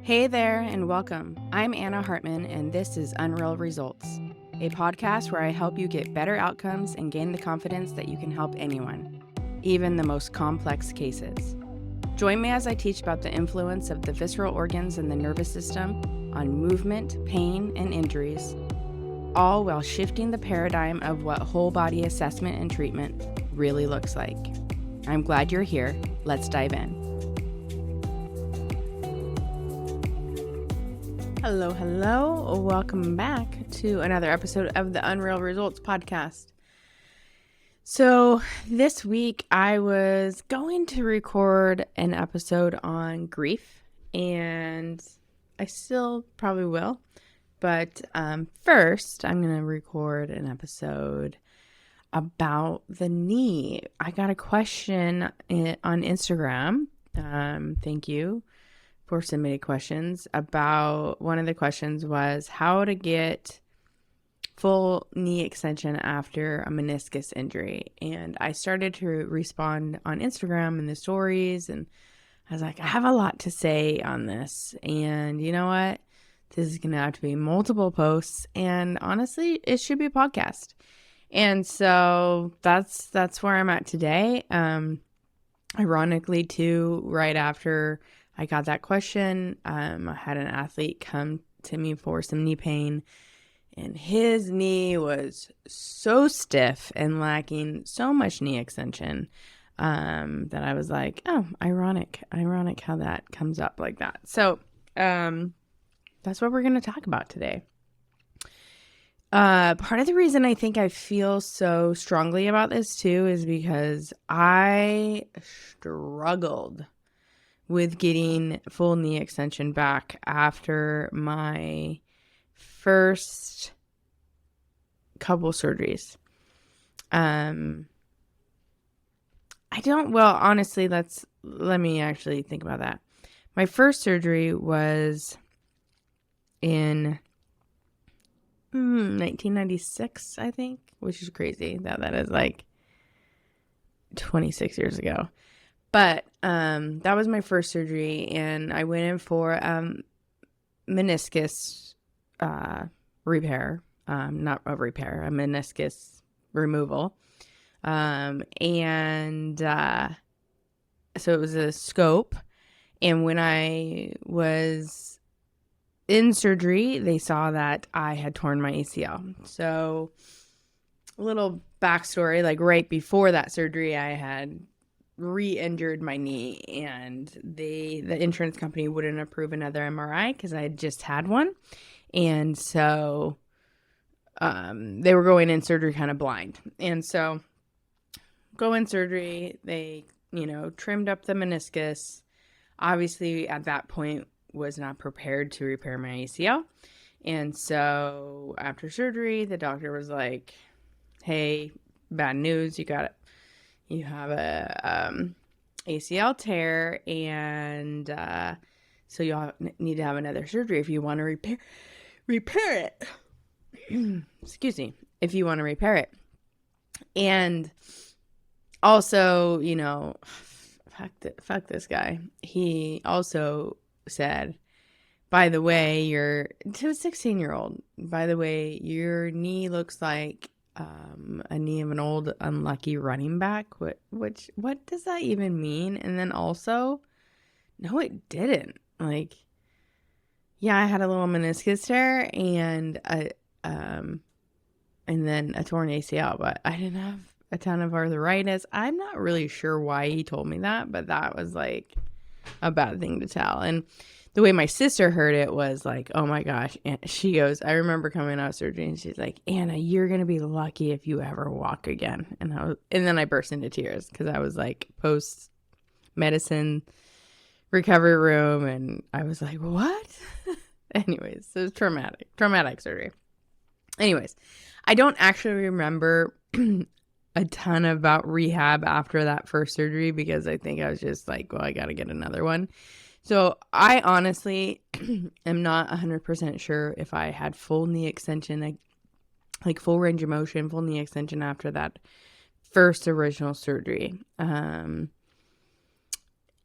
Hey there, and welcome. I'm Anna Hartman, and this is Unreal Results, a podcast where I help you get better outcomes and gain the confidence that you can help anyone, even the most complex cases. Join me as I teach about the influence of the visceral organs and the nervous system on movement, pain, and injuries, all while shifting the paradigm of what whole body assessment and treatment really looks like. I'm glad you're here. Let's dive in. Hello. Welcome back to another episode of the Unreal Results podcast. So this week I was going to record an episode on grief, and I still probably will. But first, I'm going to record an episode about the knee. I got a question on Instagram. Thank you for submitting questions. About one of the questions was how to get full knee extension after a meniscus injury. And I started to respond on Instagram in the stories, and I was like, I have a lot to say on this. And you know what? This is going to have to be multiple posts, and honestly, it should be a podcast. And so that's where I'm at today. Ironically, too, right after I got that question, I had an athlete come to me for some knee pain, and his knee was so stiff and lacking so much knee extension that I was like, oh, ironic how that comes up like that. So that's what we're going to talk about today. Part of the reason I think I feel so strongly about this too is because I struggled with getting full knee extension back after my first couple surgeries. Honestly, let me actually think about that. My first surgery was in 1996, I think, which is crazy that is like 26 years ago. But that was my first surgery, and I went in for meniscus repair, not a repair, a meniscus removal. So it was a scope, and when I was in surgery, they saw that I had torn my ACL. So a little backstory, like right before that surgery, I had re-injured my knee, and the insurance company wouldn't approve another MRI because I had just had one. And so they were going in surgery kind of blind. And so go in surgery, they, trimmed up the meniscus. Obviously, at that point, was not prepared to repair my ACL. And so after surgery, the doctor was like, hey, bad news, you have a ACL tear, and so you'll need to have another surgery if you want to repair it. Excuse me, if you want to repair it. And also, fuck this guy. He also said, by the way, to a 16-year-old, by the way, your knee looks like a knee of an old unlucky running back. What does that even mean? And then also, no, it didn't. Like, yeah, I had a little meniscus tear and then a torn ACL, but I didn't have a ton of arthritis. I'm not really sure why he told me that, but that was like a bad thing to tell. And the way my sister heard it was like, oh my gosh. And she goes, I remember coming out of surgery, and she's like, Anna, you're going to be lucky if you ever walk again. And then I burst into tears because I was like post medicine recovery room. And I was like, what? Anyways, so it was traumatic surgery. Anyways, I don't actually remember a ton about rehab after that first surgery because I think I was just like, well, I got to get another one. So I honestly am not 100% sure if I had full knee extension, like full range of motion, full knee extension after that first original surgery.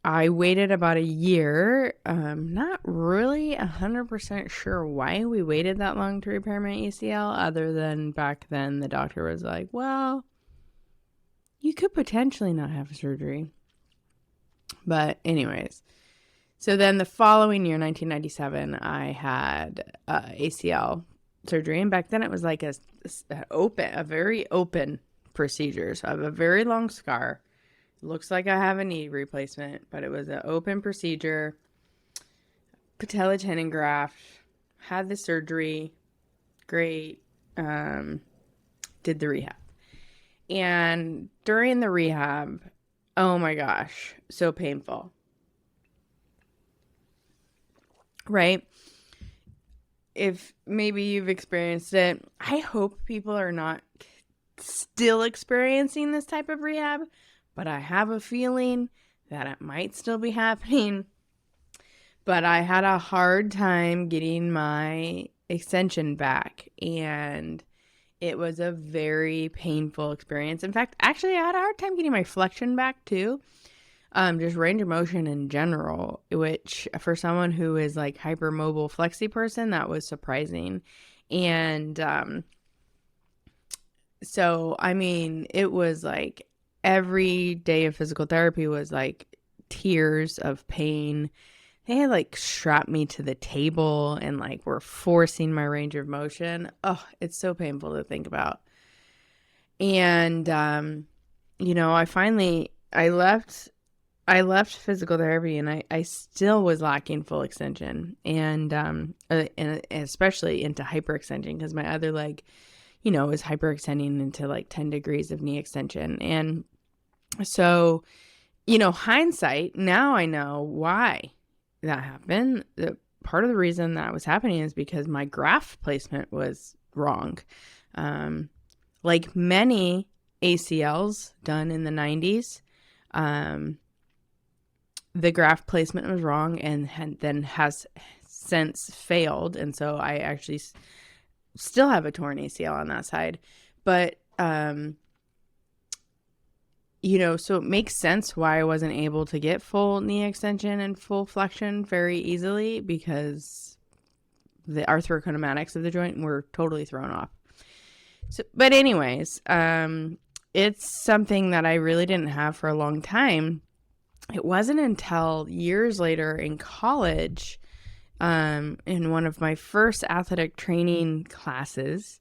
I waited about a year. Not really 100% sure why we waited that long to repair my ACL, other than back then the doctor was like, well, you could potentially not have surgery. But anyways, so then the following year, 1997, I had ACL surgery. And back then it was like a very open procedure. So I have a very long scar. Looks like I have a knee replacement, but it was an open procedure. Patella tendon graft. Had the surgery. Great. Did the rehab. And during the rehab, oh my gosh, so painful. Right? If maybe you've experienced it, I hope people are not still experiencing this type of rehab, but I have a feeling that it might still be happening. But I had a hard time getting my extension back, and it was a very painful experience. In fact, actually, I had a hard time getting my flexion back too. Just range of motion in general, which for someone who is like hypermobile flexi person, that was surprising. And so, I mean, it was like every day of physical therapy was like tears of pain. They had like strapped me to the table and like were forcing my range of motion. Oh, it's so painful to think about. And, I left physical therapy, and I still was lacking full extension, and especially into hyperextension, because my other leg, is hyperextending into like 10 degrees of knee extension. And so, hindsight, now I know why that happened. Part of the reason that was happening is because my graft placement was wrong. Like many ACLs done in the 90s, the graft placement was wrong and then has since failed. And so I actually still have a torn ACL on that side. But, so it makes sense why I wasn't able to get full knee extension and full flexion very easily, because the arthokinematics of the joint were totally thrown off. So, but anyways, it's something that I really didn't have for a long time. It wasn't until years later in college, in one of my first athletic training classes,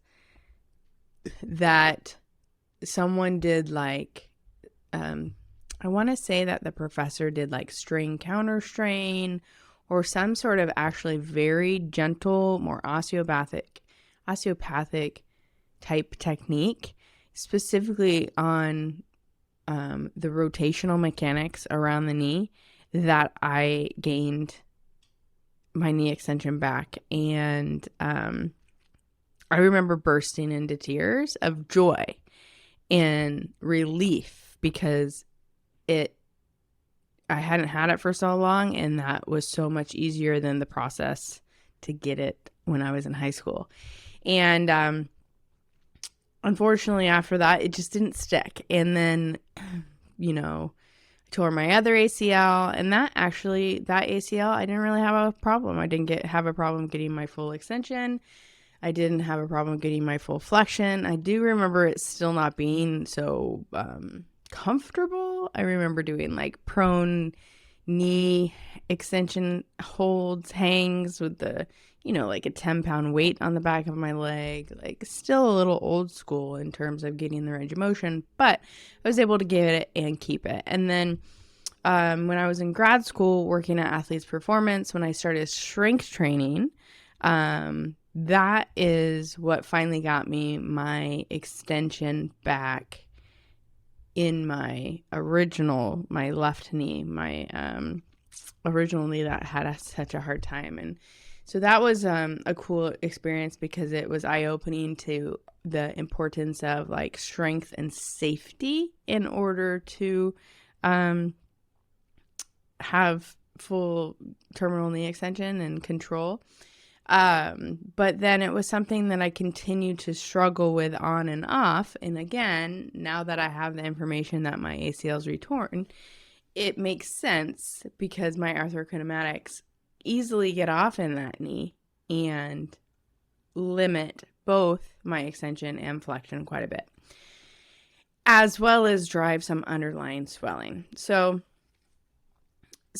that someone did like, I want to say that the professor did like strain counter strain, or some sort of actually very gentle, more osteopathic type technique, specifically on the rotational mechanics around the knee, that I gained my knee extension back. And I remember bursting into tears of joy and relief, because I hadn't had it for so long, and that was so much easier than the process to get it when I was in high school. And unfortunately, after that, it just didn't stick. And then, I tore my other ACL, and that ACL, I didn't really have a problem. I didn't have a problem getting my full extension. I didn't have a problem getting my full flexion. I do remember it still not being so comfortable. I remember doing like prone knee extension holds, hangs with the, like a 10-pound weight on the back of my leg. Like, still a little old school in terms of getting the range of motion, but I was able to get it and keep it. And then when I was in grad school working at Athletes Performance, when I started strength training, that is what finally got me my extension back in my left knee, my original knee that had such a hard time. And so that was a cool experience, because it was eye-opening to the importance of like strength and safety in order to have full terminal knee extension and control. But then it was something that I continued to struggle with on and off. And again, now that I have the information that my ACL's retorn, it makes sense because my arthokinematics easily get off in that knee and limit both my extension and flexion quite a bit, as well as drive some underlying swelling. So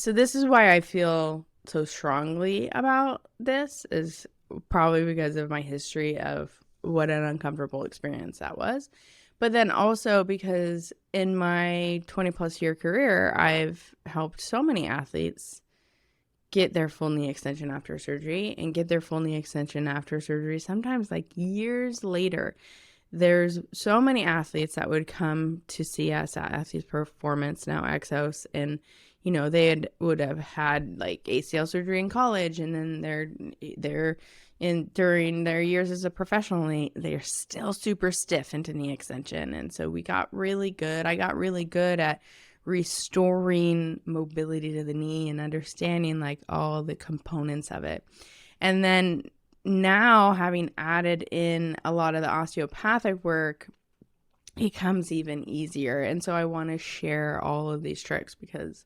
this is why I feel so strongly about this, is probably because of my history of what an uncomfortable experience that was. But then also because in my 20 plus year career, I've helped so many athletes get their full knee extension after surgery and get their full knee extension after surgery, sometimes like years later. There's so many athletes that would come to see us at Athletes Performance, now Exos, and would have had like ACL surgery in college, and then during their years as a professional, they're still super stiff into knee extension. And so I got really good at restoring mobility to the knee and understanding like all the components of it. And then now, having added in a lot of the osteopathic work, it becomes even easier. And so I want to share all of these tricks because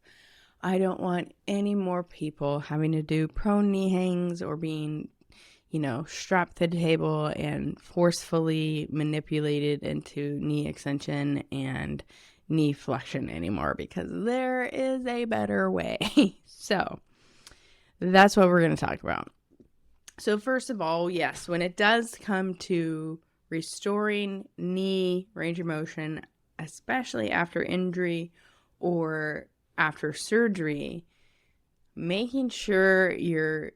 I don't want any more people having to do prone knee hangs or being, strapped to the table and forcefully manipulated into knee extension and knee flexion anymore, because there is a better way. So that's what we're going to talk about. So first of all, yes, when it does come to restoring knee range of motion, especially after injury or after surgery, making sure you're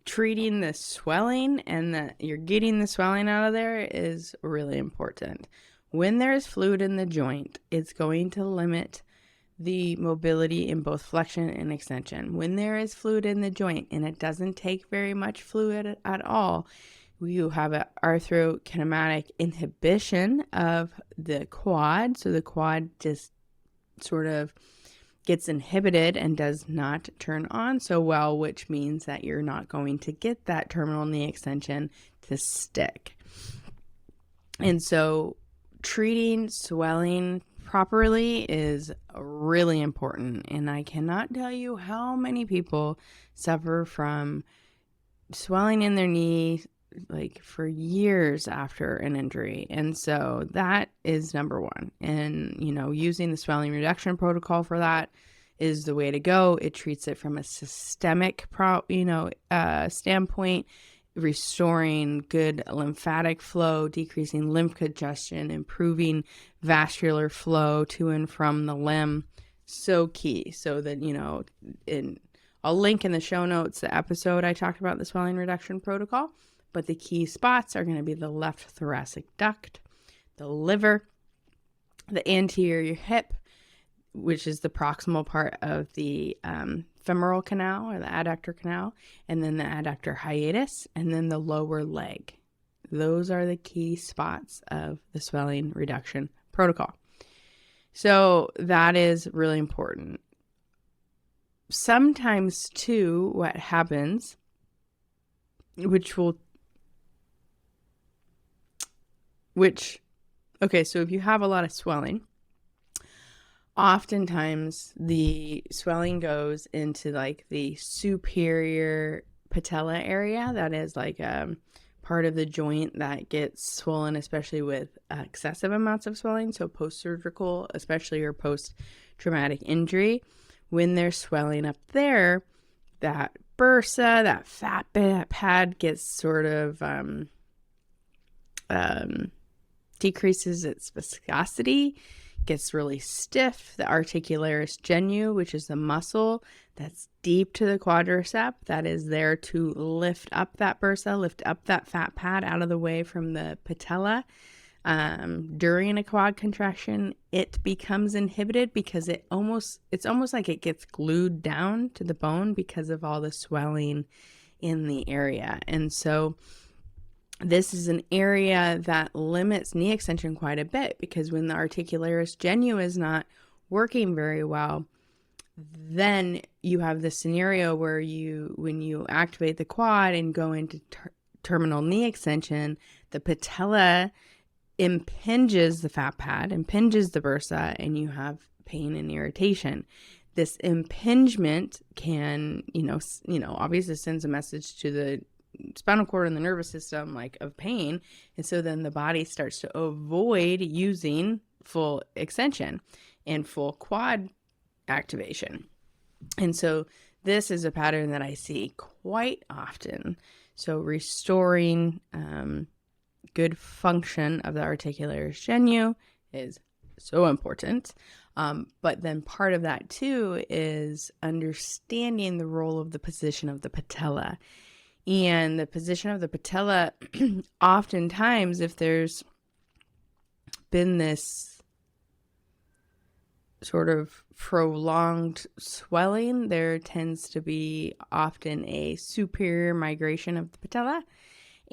treating the swelling and that you're getting the swelling out of there is really important. When there's fluid in the joint, it's going to limit the mobility in both flexion and extension. When there is fluid in the joint, and it doesn't take very much fluid at all, you have an arthokinematic inhibition of the quad. So the quad just sort of gets inhibited and does not turn on so well, which means that you're not going to get that terminal knee extension to stick. And so treating swelling properly is really important. And I cannot tell you how many people suffer from swelling in their knee like for years after an injury. And so that is number one. And, using the swelling reduction protocol for that is the way to go. It treats it from a systemic, standpoint, restoring good lymphatic flow, decreasing lymph congestion, improving vascular flow to and from the limb. So key. So that, I'll link in the show notes the episode I talked about the swelling reduction protocol. But the key spots are going to be the left thoracic duct, the liver, the anterior hip, which is the proximal part of the femoral canal or the adductor canal, and then the adductor hiatus, and then the lower leg. Those are the key spots of the swelling reduction protocol. So that is really important. Sometimes too, what happens, so if you have a lot of swelling, oftentimes the swelling goes into like the superior patella area. That is like a part of the joint that gets swollen, especially with excessive amounts of swelling. So post-surgical, especially, or post-traumatic injury, when there's swelling up there, that bursa, that fat pad gets sort of decreases its viscosity, gets really stiff. The articularis genu, which is the muscle that's deep to the quadricep, that is there to lift up that bursa, lift up that fat pad out of the way from the patella. During a quad contraction, it becomes inhibited because it's almost like it gets glued down to the bone because of all the swelling in the area. And so this is an area that limits knee extension quite a bit, because when the articularis genu is not working very well, then you have the scenario where when you activate the quad and go into terminal knee extension, the patella impinges the fat pad, impinges the bursa, and you have pain and irritation. This impingement can, obviously sends a message to the spinal cord and the nervous system, like, of pain. And so then the body starts to avoid using full extension and full quad activation. And so this is a pattern that I see quite often. So restoring good function of the articularis genu is so important. But then part of that too is understanding the role of the position of the patella. And the position of the patella, oftentimes, if there's been this sort of prolonged swelling, there tends to be often a superior migration of the patella.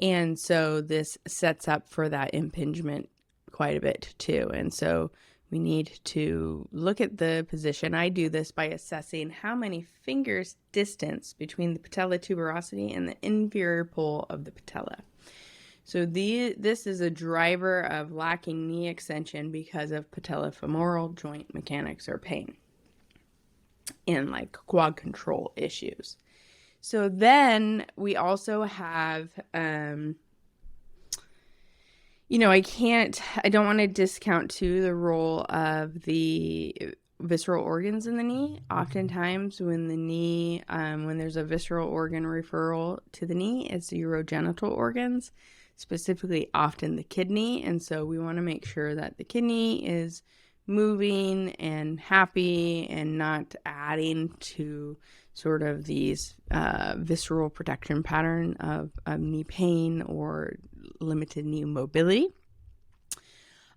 And so this sets up for that impingement quite a bit too. And so we need to look at the position. I do this by assessing how many fingers distance between the patella tuberosity and the inferior pole of the patella. So this is a driver of lacking knee extension because of patellofemoral joint mechanics or pain and like quad control issues. So then we also have, I don't want to discount too the role of the visceral organs in the knee. Oftentimes when the knee, when there's a visceral organ referral to the knee, it's the urogenital organs, specifically often the kidney. And so we want to make sure that the kidney is moving and happy and not adding to sort of these visceral protection pattern of knee pain or limited knee mobility.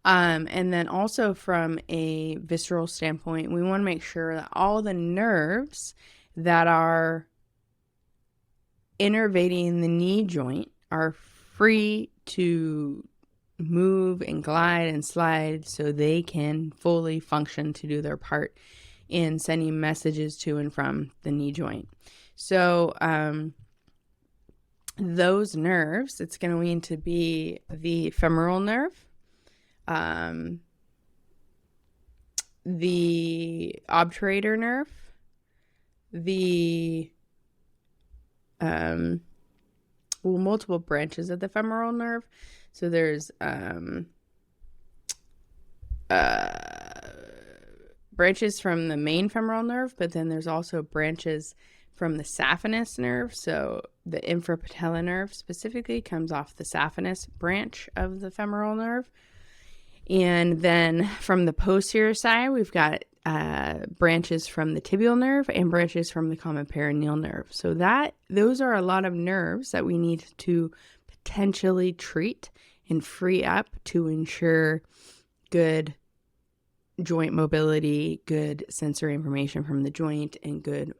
And then also from a visceral standpoint, we want to make sure that all the nerves that are innervating the knee joint are free to move and glide and slide so they can fully function to do their part in sending messages to and from the knee joint. So those nerves, it's going to be the femoral nerve, the obturator nerve, the multiple branches of the femoral nerve. So there's branches from the main femoral nerve, but then there's also branches from the saphenous nerve. So the infrapatellar nerve specifically comes off the saphenous branch of the femoral nerve. And then from the posterior side, we've got branches from the tibial nerve and branches from the common perineal nerve. So those are a lot of nerves that we need to potentially treat and free up to ensure good joint mobility, good sensory information from the joint, and good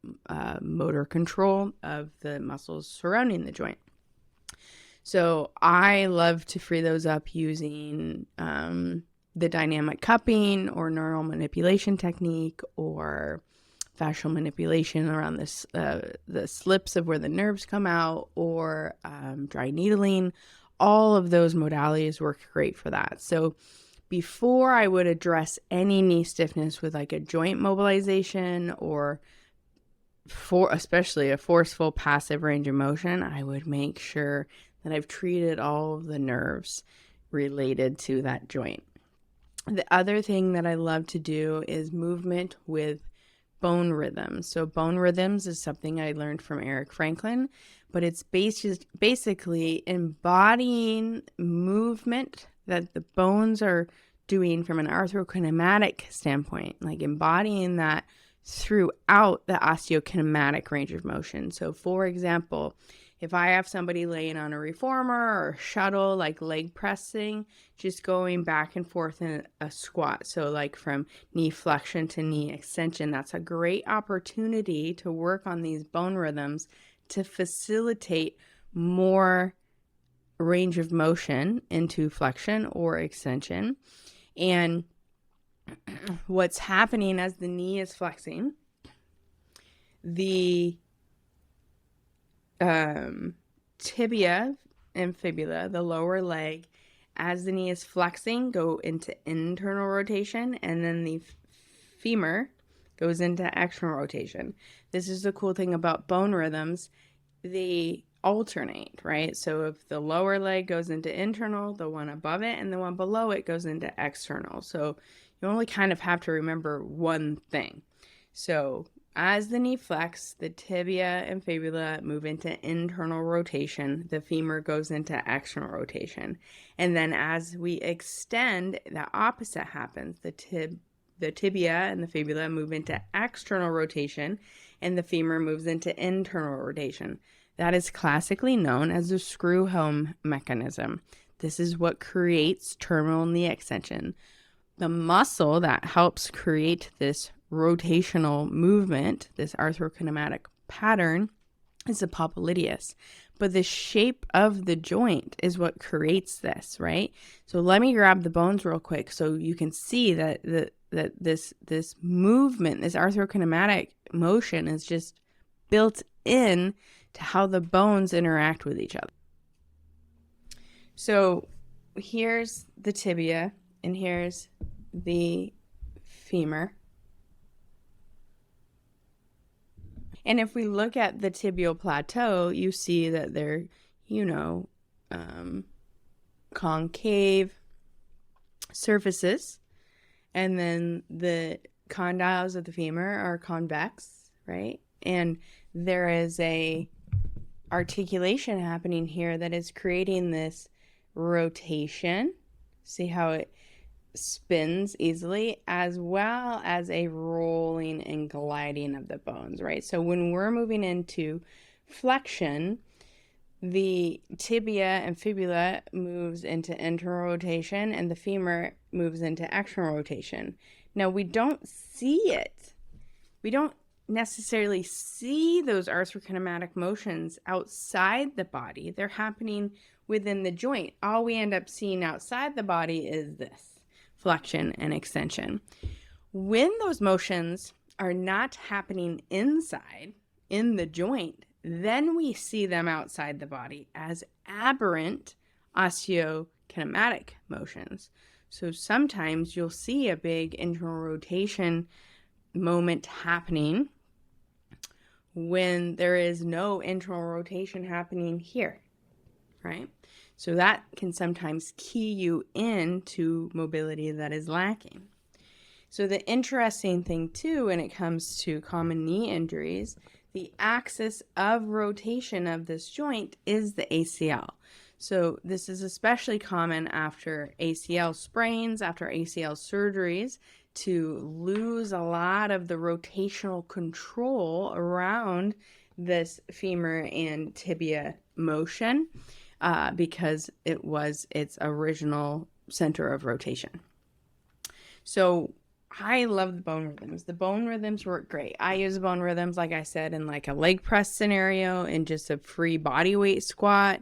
motor control of the muscles surrounding the joint. So I love to free those up using the dynamic cupping or neural manipulation technique or fascial manipulation around this, the slips of where the nerves come out, or dry needling. All of those modalities work great for that. So before I would address any knee stiffness with like a joint mobilization or especially a forceful passive range of motion, I would make sure that I've treated all of the nerves related to that joint. The other thing that I love to do is movement with bone rhythms. So bone rhythms is something I learned from Eric Franklin, but it's basically embodying movement that the bones are doing from an arthokinematic standpoint, like embodying that throughout the osteokinematic range of motion. So for example, if I have somebody laying on a reformer or shuttle, like leg pressing, just going back and forth in a squat. So like from knee flexion to knee extension, that's a great opportunity to work on these bone rhythms to facilitate more range of motion into flexion or extension. And what's happening as the knee is flexing, the tibia and fibula, the lower leg, as the knee is flexing, go into internal rotation, and then the femur goes into external rotation. This is the cool thing about bone rhythms. They alternate, right? So if the lower leg goes into internal, the one above it and the one below it goes into external. So you only kind of have to remember one thing. So as the knee flex, the tibia and fibula move into internal rotation. The femur goes into external rotation. And then as we extend, the opposite happens. The tibia and the fibula move into external rotation, and the femur moves into internal rotation. That is classically known as the screw-home mechanism. This is what creates terminal knee extension. The muscle that helps create this rotational movement, this arthokinematic pattern, is the popliteus. But the shape of the joint is what creates this, right? So let me grab the bones real quick so you can see that this movement, this arthokinematic motion, is just built in to how the bones interact with each other. So here's the tibia and here's the femur. And if we look at the tibial plateau, you see that they're, concave surfaces. And then the condyles of the femur are convex, right? And there is a articulation happening here that is creating this rotation. See how it spins easily, as well as a rolling and gliding of the bones, right? So when we're moving into flexion, the tibia and fibula moves into internal rotation and the femur moves into external rotation. Now we don't see it. We don't necessarily see those arthokinematic motions outside the body. They're happening within the joint. All we end up seeing outside the body is this flexion and extension. When those motions are not happening inside in the joint, then we see them outside the body as aberrant osteokinematic motions. So sometimes you'll see a big internal rotation moment happening when there is no internal rotation happening here, right? So that can sometimes key you into mobility that is lacking. So the interesting thing too, when it comes to common knee injuries, the axis of rotation of this joint is the ACL. So this is especially common after ACL sprains, after ACL surgeries, to lose a lot of the rotational control around this femur and tibia motion because it was its original center of rotation. So I love the bone rhythms. The bone rhythms work great. I use bone rhythms, like I said, in like a leg press scenario, in just a free body weight squat.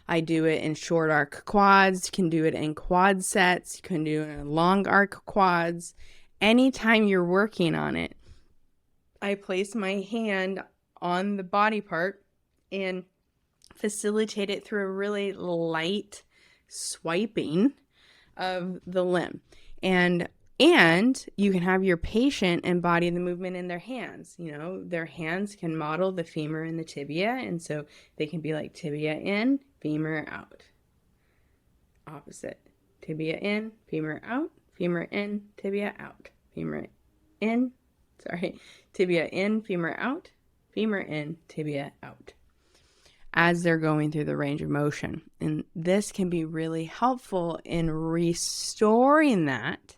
I do it in short arc quads. You can do it in quad sets. You can do it in long arc quads. Anytime you're working on it, I place my hand on the body part and facilitate it through a really light swiping of the limb. And you can have your patient embody the movement in their hands. You know, their hands can model the femur and the tibia, and so they can be like tibia in, femur out. Opposite. Tibia in, femur out, femur in, tibia out. Femur in, tibia in, femur out, femur in, tibia out, as they're going through the range of motion. And this can be really helpful in restoring that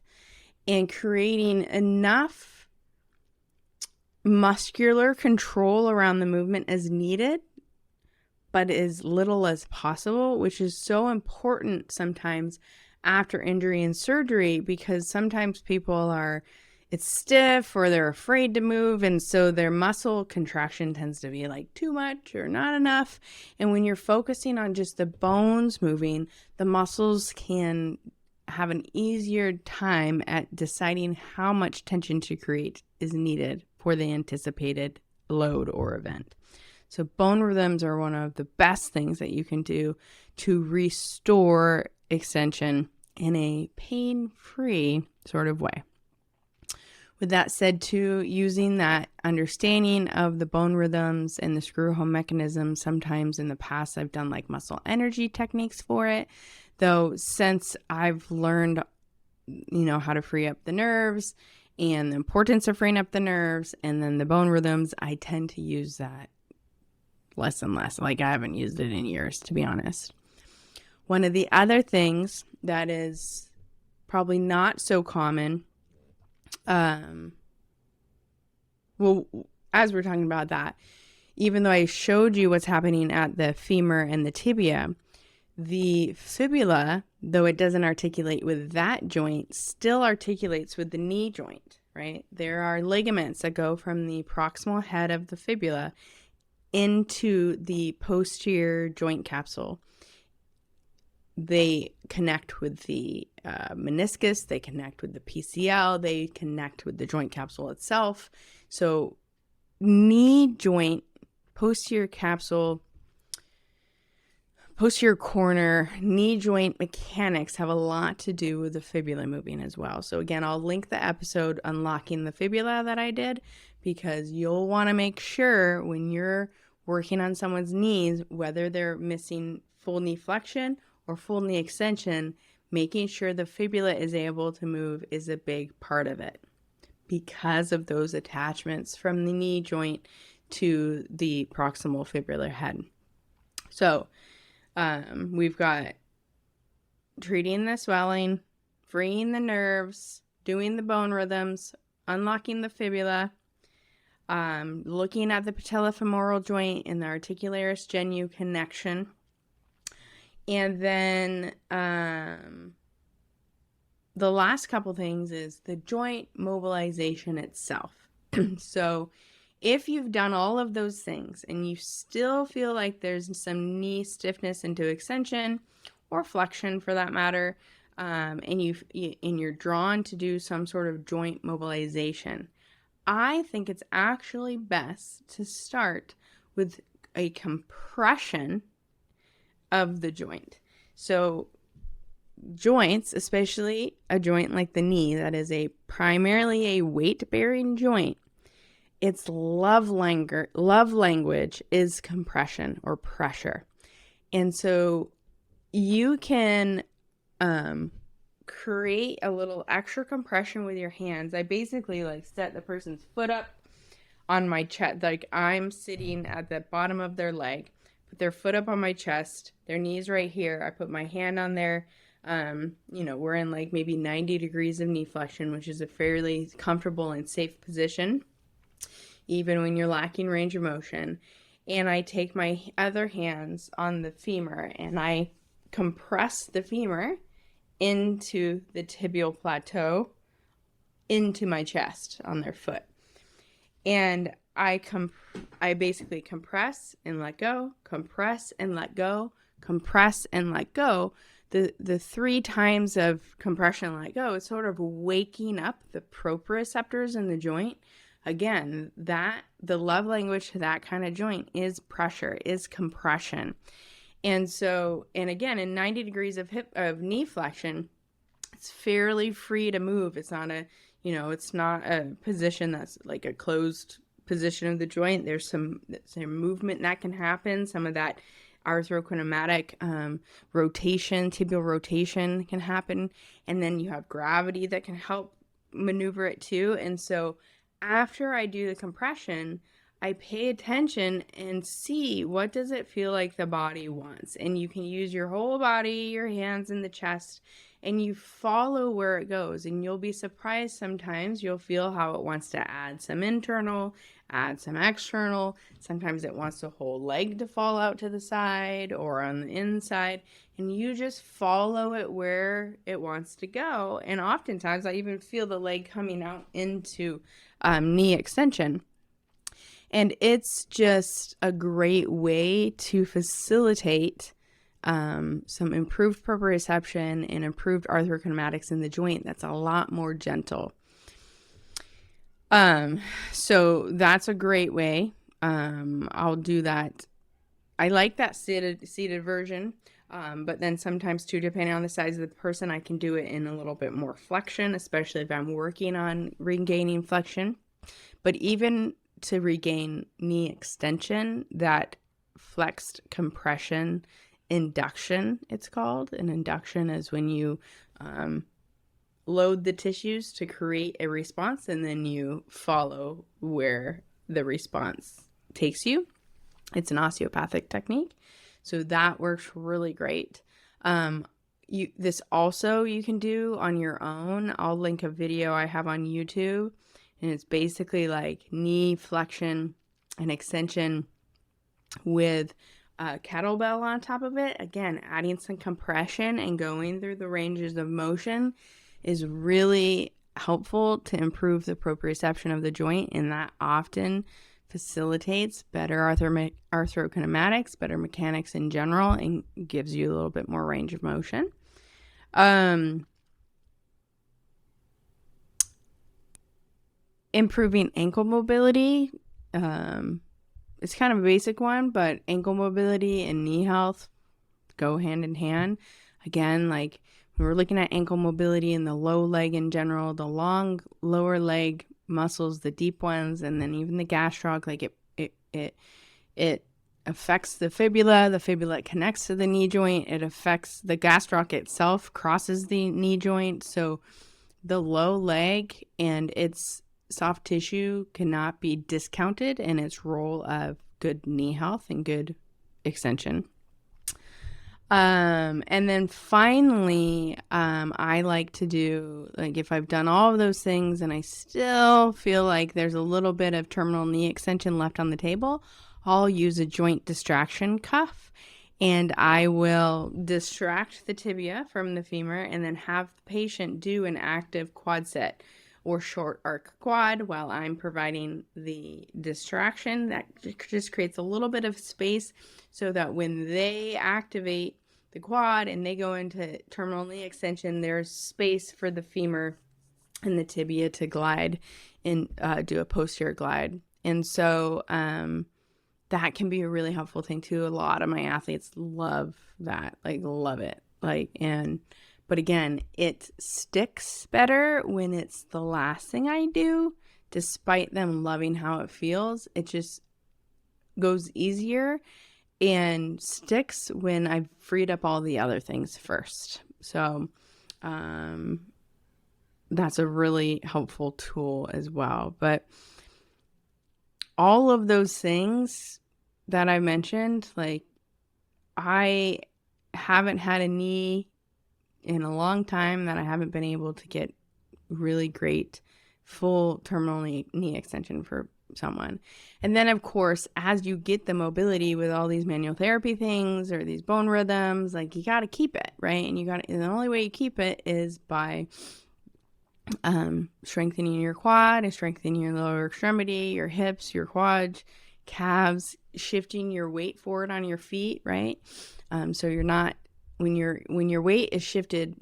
and creating enough muscular control around the movement as needed, but as little as possible, which is so important sometimes after injury and surgery, because sometimes it's stiff or they're afraid to move, and so their muscle contraction tends to be like too much or not enough. And when you're focusing on just the bones moving, the muscles can have an easier time at deciding how much tension to create is needed for the anticipated load or event. So bone rhythms are one of the best things that you can do to restore extension in a pain-free sort of way. With that said, too, using that understanding of the bone rhythms and the screw home mechanism, sometimes in the past I've done like muscle energy techniques for it. Though since I've learned, how to free up the nerves and the importance of freeing up the nerves and then the bone rhythms, I tend to use that less and less. Like I haven't used it in years, to be honest. One of the other things that is probably not so common, as we're talking about that, even though I showed you what's happening at the femur and the tibia, the fibula, though it doesn't articulate with that joint, still articulates with the knee joint, right? There are ligaments that go from the proximal head of the fibula into the posterior joint capsule. They connect with the meniscus, they connect with the PCL, they connect with the joint capsule itself. So knee joint, posterior capsule, posterior corner, knee joint mechanics have a lot to do with the fibula moving as well. So again, I'll link the episode Unlocking the Fibula that I did, because you'll want to make sure when you're working on someone's knees, whether they're missing full knee flexion or full knee extension, making sure the fibula is able to move is a big part of it, because of those attachments from the knee joint to the proximal fibular head. So we've got treating the swelling, freeing the nerves, doing the bone rhythms, unlocking the fibula, looking at the patellofemoral joint and the articularis genu connection. And then the last couple things is the joint mobilization itself. So if you've done all of those things and you still feel like there's some knee stiffness into extension or flexion for that matter, and you're drawn to do some sort of joint mobilization, I think it's actually best to start with a compression of the joint. So joints, especially a joint like the knee that is primarily a weight-bearing joint, its love language is compression or pressure. And so you can create a little extra compression with your hands. I basically set the person's foot up on my chest, like I'm sitting at the bottom of their leg, put their foot up on my chest, their knees right here. I put my hand on their, we're in maybe 90 degrees of knee flexion, which is a fairly comfortable and safe position, even when you're lacking range of motion. And I take my other hands on the femur and I compress the femur into the tibial plateau, into my chest on their foot. And I basically compress and let go, compress and let go, compress and let go. The 3 times of compression and let go is sort of waking up the proprioceptors in the joint. Again, the love language to that kind of joint is pressure, is compression. And again, in 90 degrees of knee flexion, it's fairly free to move. It's not it's not a position that's like a closed position of the joint. There's some movement that can happen. Some of that arthokinematic rotation, tibial rotation can happen. And then you have gravity that can help maneuver it too. And so after I do the compression, I pay attention and see what does it feel like the body wants. And you can use your whole body, your hands and the chest, and you follow where it goes. And you'll be surprised sometimes. You'll feel how it wants to add some internal, add some external. Sometimes it wants the whole leg to fall out to the side or on the inside. And you just follow it where it wants to go. And oftentimes I even feel the leg coming out into knee extension. And it's just a great way to facilitate some improved proprioception and improved arthokinematics in the joint that's a lot more gentle. So that's a great way. I'll do that I like that seated version. But then sometimes too, depending on the size of the person, I can do it in a little bit more flexion, especially if I'm working on regaining flexion. But even to regain knee extension, that flexed compression induction, it's called. An induction is when you load the tissues to create a response, and then you follow where the response takes you. It's an osteopathic technique. So that works really great. This also you can do on your own. I'll link a video I have on YouTube, and it's basically like knee flexion and extension with a kettlebell on top of it. Again, adding some compression and going through the ranges of motion is really helpful to improve the proprioception of the joint, and that often facilitates better arthokinematics, better mechanics in general, and gives you a little bit more range of motion. Improving ankle mobility. It's kind of a basic one, but ankle mobility and knee health go hand in hand. Again, like when we're looking at ankle mobility in the low leg in general, the long lower leg muscles, the deep ones, and then even the gastroc, like it affects the fibula. The fibula connects to the knee joint. It affects the gastroc itself, crosses the knee joint. So the low leg and its soft tissue cannot be discounted in its role of good knee health and good extension. And then finally, I like to do, like, if I've done all of those things and I still feel like there's a little bit of terminal knee extension left on the table, I'll use a joint distraction cuff, and I will distract the tibia from the femur and then have the patient do an active quad set or short arc quad while I'm providing the distraction. That just creates a little bit of space so that when they activate the quad and they go into terminal knee extension, there's space for the femur and the tibia to glide and do a posterior glide. And so that can be a really helpful thing too. A lot of my athletes love that, like love it. But again, it sticks better when it's the last thing I do, despite them loving how it feels. It just goes easier and sticks when I've freed up all the other things first. So that's a really helpful tool as well. But all of those things that I mentioned, like I haven't had a knee in a long time that I haven't been able to get really great full terminal knee extension for someone. And then of course, as you get the mobility with all these manual therapy things or these bone rhythms, like you got to keep it, right? And the only way you keep it is by strengthening your quad and strengthening your lower extremity, your hips, your quads, calves, shifting your weight forward on your feet, right? So you're not, when your weight is shifted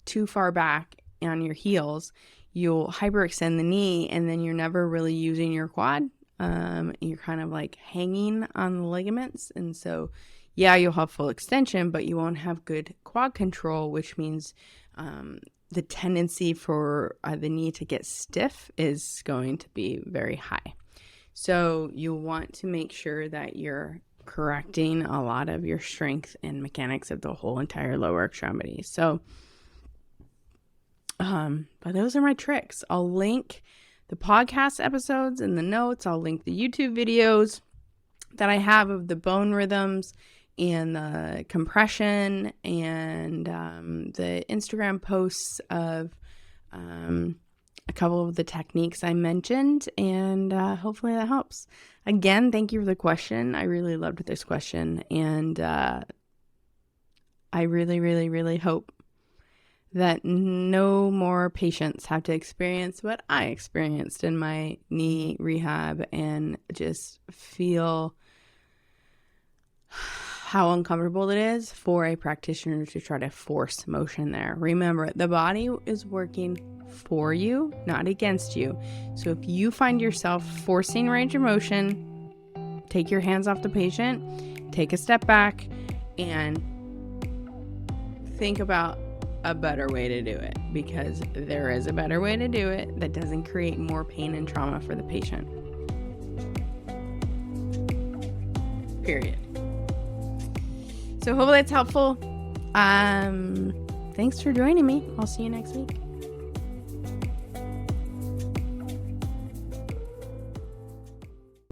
too far back on your heels, you'll hyperextend the knee, and then you're never really using your quad. You're kind of like hanging on the ligaments, and so yeah, you'll have full extension, but you won't have good quad control, which means the tendency for the knee to get stiff is going to be very high. So you'll want to make sure that you're correcting a lot of your strength and mechanics of the whole entire lower extremity. So, but those are my tricks. I'll link the podcast episodes in the notes. I'll link the YouTube videos that I have of the bone rhythms and the compression, and the Instagram posts of a couple of the techniques I mentioned, and hopefully that helps. Again, thank you for the question. I really loved this question, and I really, really, really hope that no more patients have to experience what I experienced in my knee rehab and just feel how uncomfortable it is for a practitioner to try to force motion there. Remember, the body is working for you, not against you. So if you find yourself forcing range of motion, take your hands off the patient, take a step back, and think about a better way to do it, because there is a better way to do it that doesn't create more pain and trauma for the patient. Period. So hopefully it's helpful. Thanks for joining me. I'll see you next week.